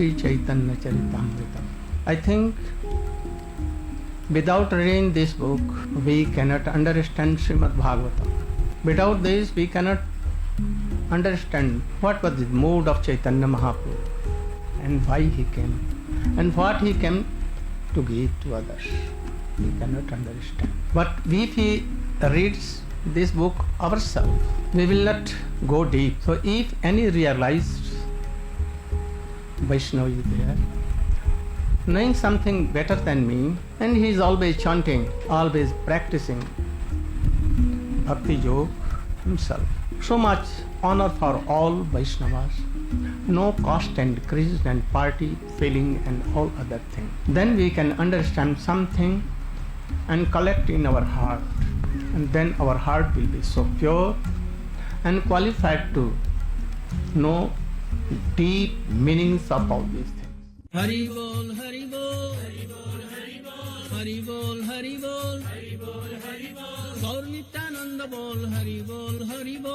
Sri Chaitanya Charitamrita. I think without reading this book, we cannot understand Srimad Bhagavatam. Without this, we cannot understand what was the mood of Chaitanya Mahaprabhu and why he came and what he came to give to others. We cannot understand. But if we read this book ourselves, we will not go deep. So if any realized Vaishnava is there, knowing something better than me, and he is always chanting, always practicing Bhakti Yoga himself. So much honor for all Vaishnavas, no caste and creed and party feeling and all other things. Then we can understand something and collect in our heart, and then our heart will be so pure and qualified to know deep meanings of all these things. Hari Bol, Hari Bol, Hari Bol, Hari Bol, Hari Bol, Hari Bol, Hari Bol, Hari Bol, Gaur Nityananda Bol, Hari Bol, Hari Bol.